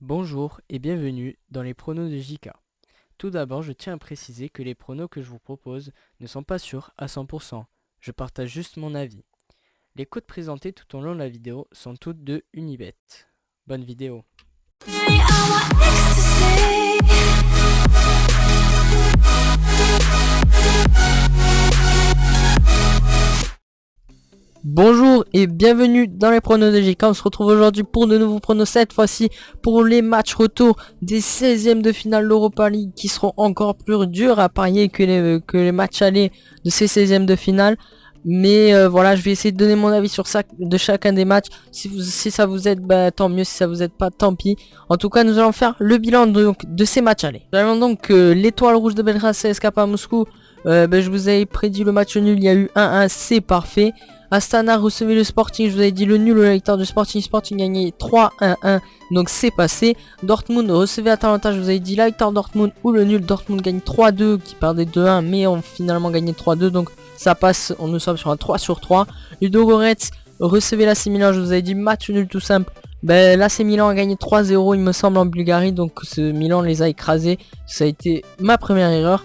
Bonjour et bienvenue dans les pronos de JK. Tout d'abord, je tiens à préciser que les pronos que je vous propose ne sont pas sûrs à 100%. Je partage juste mon avis. Les codes présentés tout au long de la vidéo sont toutes de Unibet. Bonne vidéo. Bonjour et bienvenue dans les pronos de JK. On se retrouve aujourd'hui pour de nouveaux pronos, cette fois-ci pour les matchs retour des 16e de finale d'Europa League qui seront encore plus durs à parier que les matchs allés de ces 16e de finale. Mais voilà, je vais essayer de donner mon avis sur ça, de chacun des matchs. Si ça vous aide, bah, tant mieux. Si ça vous aide pas, tant pis. En tout cas, nous allons faire le bilan de ces matchs allés. Nous allons donc l'étoile rouge de Belgrade CSKA Moscou. Je vous avais prédit le match nul, il y a eu 1-1, c'est parfait. Astana recevait le Sporting, je vous avais dit le nul, la victoire du Sporting. Sporting gagné 3-1-1, donc c'est passé. Dortmund recevait Atalanta, je vous avais dit la victoire Dortmund ou le nul. Dortmund gagne 3-2, qui perdait 2-1, mais ont finalement gagné 3-2, donc ça passe, on nous sommes sur un 3 sur 3. Ludogorets recevait l'AC Milan, je vous avais dit match nul tout simple. L'AC Milan a gagné 3-0 il me semble en Bulgarie, donc ce Milan les a écrasés, ça a été ma première erreur.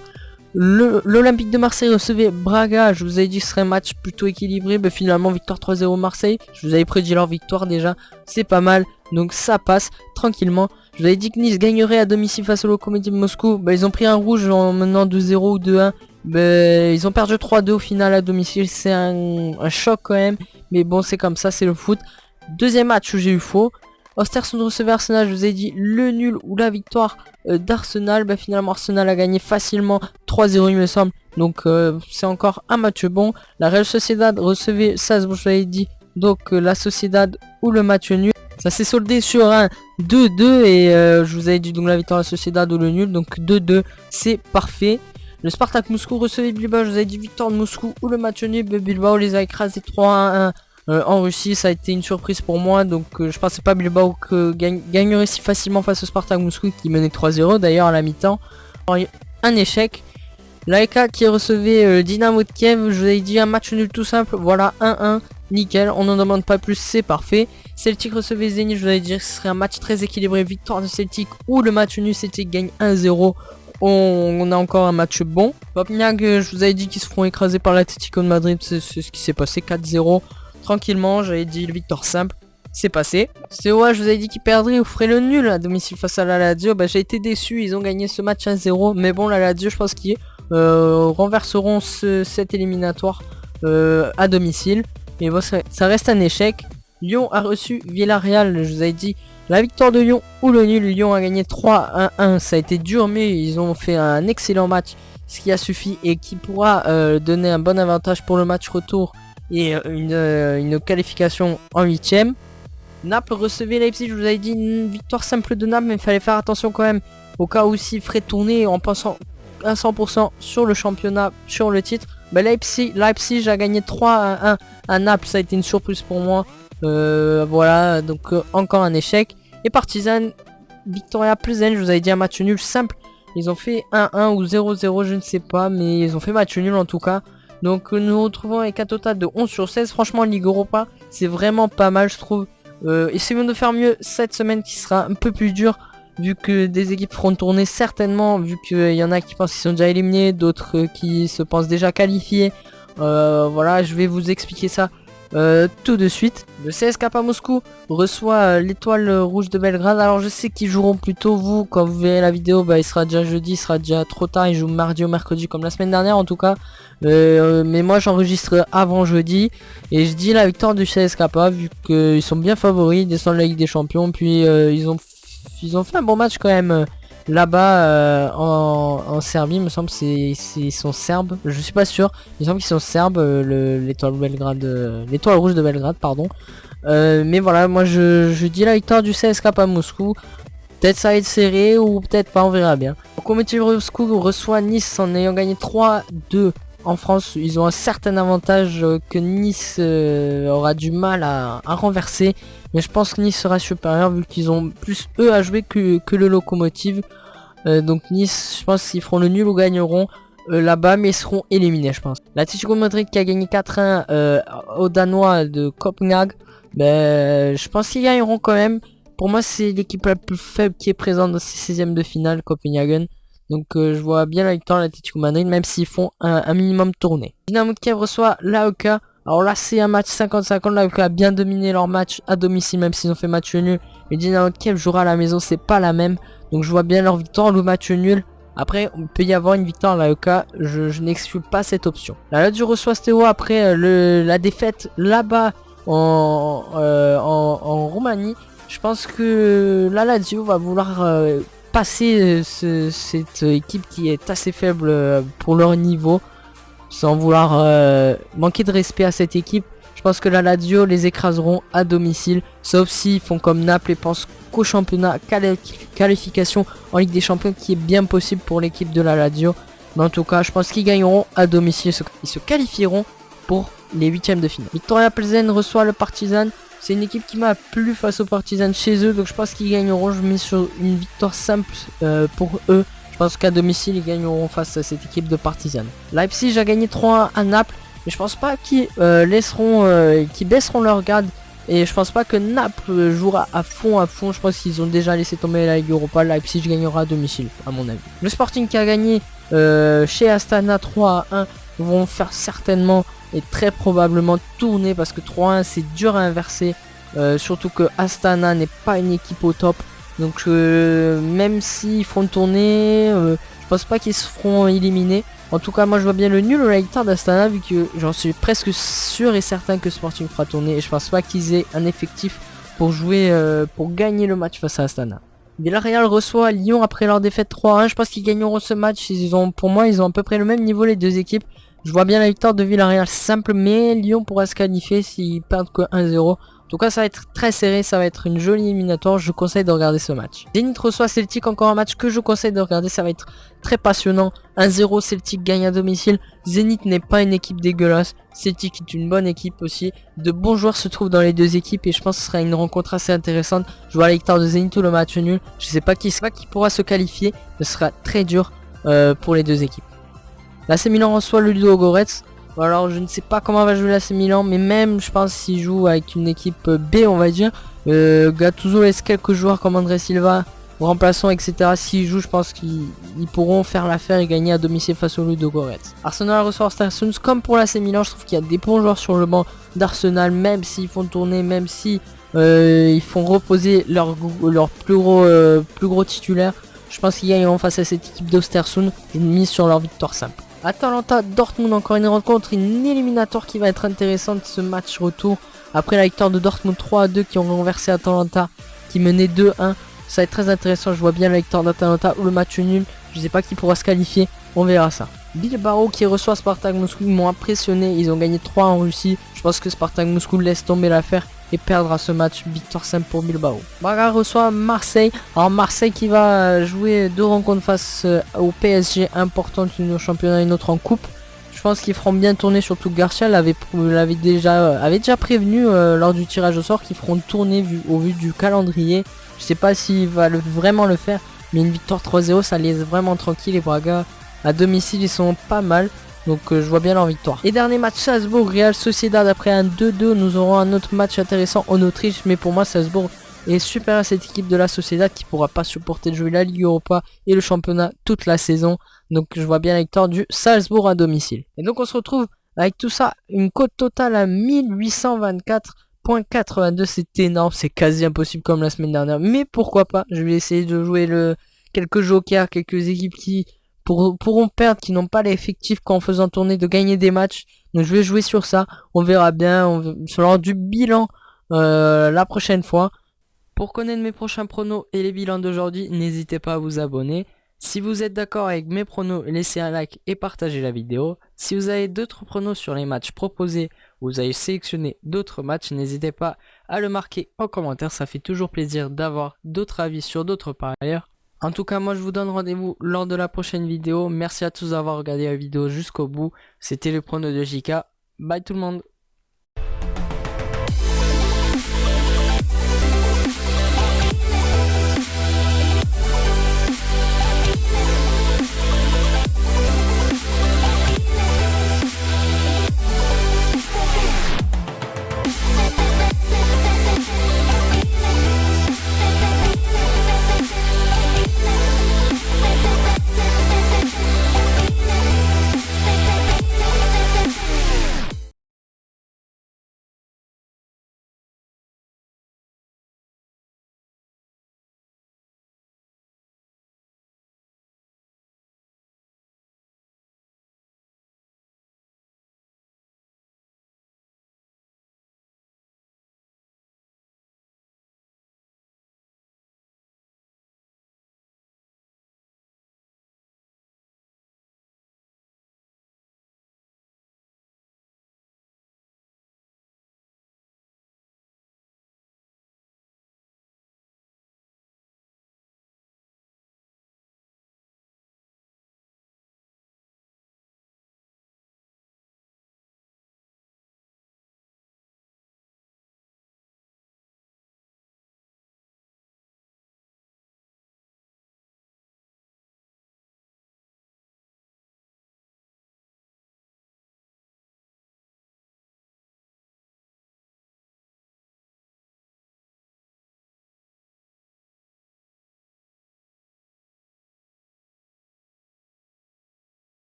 L'Olympique de Marseille recevait Braga, je vous avais dit que ce serait un match plutôt équilibré, finalement victoire 3-0 Marseille, je vous avais prédit leur victoire déjà, c'est pas mal, donc ça passe tranquillement. Je vous avais dit que Nice gagnerait à domicile face au Lokomotiv Moscou, ils ont pris un rouge en menant 2-0 ou 2-1, ils ont perdu 3-2 au final à domicile, c'est un choc quand même, mais bon c'est comme ça, c'est le foot. Deuxième match où j'ai eu faux, Östersund recevait Arsenal, je vous ai dit le nul ou la victoire d'Arsenal. Finalement Arsenal a gagné facilement 3-0 il me semble. Donc c'est encore un match bon. La Real Sociedad recevait Salzbourg, je vous avais dit. Donc la Sociedad ou le match nul. Ça s'est soldé sur un 2-2 et je vous avais dit donc la victoire de la Sociedad ou le nul. Donc 2-2 c'est parfait. Le Spartak Moscou recevait Bilbao, je vous avais dit victoire de Moscou ou le match nul. Bilbao les a écrasés 3-1. En Russie, ça a été une surprise pour moi, donc je pensais pas Bilbao gagnerait si facilement face au Spartak Moscou qui menait 3-0 d'ailleurs à la mi-temps. Un échec. L'AEK qui recevait Dynamo de Kiev, je vous avais dit un match nul tout simple, voilà 1-1, nickel, on n'en demande pas plus, c'est parfait. Celtic recevait Zenit, je vous avais dit que ce serait un match très équilibré, victoire de Celtic ou le match nul, Celtic gagne 1-0. On a encore un match bon. Popniak, je vous avais dit qu'ils se feront écraser par l'Atlético de Madrid, c'est ce qui s'est passé, 4-0. Tranquillement, j'avais dit le victoire simple, c'est passé. COA, je vous avais dit qu'ils perdraient ou feraient le nul à domicile face à la Lazio. J'ai été déçu, ils ont gagné ce match 1-0. Mais bon, la Lazio, je pense qu'ils renverseront cet éliminatoire à domicile. Mais bon, ça reste un échec. Lyon a reçu Villarreal, je vous avais dit la victoire de Lyon ou le nul. Lyon a gagné 3-1. Ça a été dur, mais ils ont fait un excellent match, ce qui a suffi et qui pourra donner un bon avantage pour le match retour et une qualification en 8ème. Naples recevait Leipzig, je vous avais dit une victoire simple de Naples, mais il fallait faire attention quand même au cas où s'il ferait tourner en pensant à 100% sur le championnat, sur le titre. Leipzig a gagné 3-1 à Naples, ça a été une surprise pour moi. Voilà, donc encore un échec. Et Partizan, Victoria Plzen, je vous avais dit un match nul simple. Ils ont fait 1-1 ou 0-0, je ne sais pas, mais ils ont fait match nul en tout cas. Donc nous nous retrouvons avec un total de 11 sur 16. Franchement, Ligue Europa, c'est vraiment pas mal, je trouve. Essayons de faire mieux cette semaine qui sera un peu plus dure, vu que des équipes feront tourner certainement, vu qu'il y en a qui pensent qu'ils sont déjà éliminés, d'autres qui se pensent déjà qualifiés. Voilà, je vais vous expliquer ça tout de suite. Le CSKA Moscou reçoit l'étoile rouge de Belgrade. Alors je sais qu'ils joueront plus tôt, vous quand vous verrez la vidéo il sera déjà jeudi, il sera déjà trop tard, ils jouent mardi ou mercredi comme la semaine dernière en tout cas. Mais moi j'enregistre avant jeudi et je dis la victoire du CSKA vu qu'ils sont bien favoris, ils descendent la Ligue des Champions, puis ils ont fait un bon match quand même là-bas en Serbie, il me semble ils sont serbes, je suis pas sûr, il me semble qu'ils sont serbes, l'étoile rouge de Belgrade pardon. Mais voilà, moi je dis la victoire du CSKA Moscou. Peut-être ça va être serré ou peut-être pas, on verra bien. Lokomotiv Moscou reçoit Nice en ayant gagné 3-2 en France. Ils ont un certain avantage que Nice aura du mal à renverser. Mais je pense que Nice sera supérieur vu qu'ils ont plus eux à jouer que le Lokomotiv. Donc Nice, je pense qu'ils feront le nul ou gagneront là-bas, mais ils seront éliminés je pense. L'Atlético de Madrid qui a gagné 4-1 aux Danois de Copenhague. Je pense qu'ils gagneront quand même. pour moi c'est l'équipe la plus faible qui est présente dans ces 16e de finale, Copenhagen. Donc je vois bien la victoire de l'Atlético Madrid, même s'ils font un minimum tourné. Dynamo de Kiev reçoit l'AEK. Alors là c'est un match 50-50, l'AEK a bien dominé leur match à domicile, même s'ils ont fait match nul. Mais Dynamo de Kiev jouera à la maison, c'est pas la même. Donc je vois bien leur victoire, le match nul. Après, on peut y avoir une victoire à l'AEK, je n'exclus pas cette option. La Lazio reçoit Steaua après la défaite là-bas en Roumanie. Je pense que la Lazio va vouloir passer cette équipe qui est assez faible pour leur niveau, sans vouloir manquer de respect à cette équipe. Je pense que la Lazio les écraseront à domicile, sauf s'ils font comme Naples et pensent qu'au championnat, qualification en Ligue des Champions qui est bien possible pour l'équipe de la Lazio. Mais en tout cas, je pense qu'ils gagneront à domicile, ils se qualifieront pour les 8e de finale. Viktoria Plzen reçoit le Partizan. C'est une équipe qui m'a plu face au Partizan chez eux, donc je pense qu'ils gagneront. Je mets sur une victoire simple pour eux. Je pense qu'à domicile, ils gagneront face à cette équipe de Partizan. Leipzig a gagné 3-1 à Naples. Mais je pense pas qu'ils qu'ils baisseront leur garde. Et je pense pas que Naples jouera à fond. Je pense qu'ils ont déjà laissé tomber la Ligue Europa. Leipzig gagnera à domicile, à mon avis. Le Sporting qui a gagné chez Astana 3-1 vont faire certainement et très probablement tourner. Parce que 3-1 c'est dur à inverser. Surtout que Astana n'est pas une équipe au top. Donc même s'ils font tourner, je pense pas qu'ils se feront éliminer. En tout cas, moi je vois bien le nul ou la victoire d'Astana, vu que j'en suis presque sûr et certain que Sporting fera tourner. Et je pense pas qu'ils aient un effectif pour jouer, pour gagner le match face à Astana. Villarreal reçoit Lyon après leur défaite 3-1. Je pense qu'ils gagneront ce match. Pour moi, ils ont à peu près le même niveau les deux équipes. Je vois bien la victoire de Villarreal simple, mais Lyon pourra se qualifier s'ils perdent que 1-0. En tout cas, ça va être très serré, ça va être une jolie éliminatoire. Je conseille de regarder ce match. Zenit reçoit Celtic, encore un match que je conseille de regarder. Ça va être très passionnant. 1-0, Celtic gagne à domicile. Zenit n'est pas une équipe dégueulasse. Celtic est une bonne équipe aussi. De bons joueurs se trouvent dans les deux équipes et je pense que ce sera une rencontre assez intéressante. Je vois la victoire de Zenit ou le match nul. Je sais pas qui pourra se qualifier. Ce sera très dur pour les deux équipes. L'AC Milan reçoit le Ludogorets. Alors je ne sais pas comment va jouer l'AC Milan, mais même je pense s'il joue avec une équipe B, on va dire, Gattuso laisse quelques joueurs comme André Silva, remplaçants, etc. S'ils jouent, je pense qu'ils pourront faire l'affaire et gagner à domicile face au Ludogorets. Arsenal reçoit Östersund. Comme pour l'AC Milan, je trouve qu'il y a des bons joueurs sur le banc d'Arsenal, même s'ils font tourner, même si ils font reposer leur plus gros titulaire. Je pense qu'ils gagneront face à cette équipe d'Östersund. Je mise sur leur victoire simple. Atalanta Dortmund, encore une rencontre, une éliminatoire qui va être intéressante, ce match retour après la victoire de Dortmund 3-2 qui ont renversé Atalanta qui menait 2-1. Ça va être très intéressant. Je vois bien la victoire d'Atalanta ou le match nul. Je sais pas qui pourra se qualifier, on verra ça. Bilbao qui reçoit Spartak Moscou, ils m'ont impressionné, ils ont gagné 3 en Russie. Je pense que Spartak Moscou laisse tomber l'affaire et perdra ce match. Victoire simple pour Bilbao. Braga reçoit Marseille. Alors Marseille qui va jouer 2 rencontres face au PSG importantes, une au championnat et une autre en coupe. Je pense qu'ils feront bien tourner, surtout Garcia avait déjà prévenu lors du tirage au sort qu'ils feront tourner au vu du calendrier. Je sais pas s'il va vraiment le faire, mais une victoire 3-0 ça laisse vraiment tranquille. Les Braga à domicile ils sont pas mal. Donc je vois bien leur victoire. Et dernier match, Salzbourg Real Sociedad. Après un 2-2, nous aurons un autre match intéressant en Autriche. Mais pour moi, Salzbourg est super à cette équipe de la Sociedad qui pourra pas supporter de jouer la Ligue Europa et le championnat toute la saison. Donc je vois bien la victoire du Salzbourg à domicile. Et donc on se retrouve avec tout ça, une cote totale à 1824,82. C'est énorme, c'est quasi impossible comme la semaine dernière. Mais pourquoi pas, je vais essayer de jouer quelques jokers, quelques équipes qui pourront perdre, qui n'ont pas l'effectif qu'en faisant tourner de gagner des matchs. Donc je vais jouer sur ça, on verra bien, sur du bilan la prochaine fois. Pour connaître mes prochains pronos et les bilans d'aujourd'hui, n'hésitez pas à vous abonner. Si vous êtes d'accord avec mes pronos, laissez un like et partagez la vidéo. Si vous avez d'autres pronos sur les matchs proposés, vous avez sélectionné d'autres matchs, n'hésitez pas à le marquer en commentaire, ça fait toujours plaisir d'avoir d'autres avis sur d'autres parieurs. En tout cas, moi je vous donne rendez-vous lors de la prochaine vidéo. Merci à tous d'avoir regardé la vidéo jusqu'au bout. C'était le prono de JK. Bye tout le monde.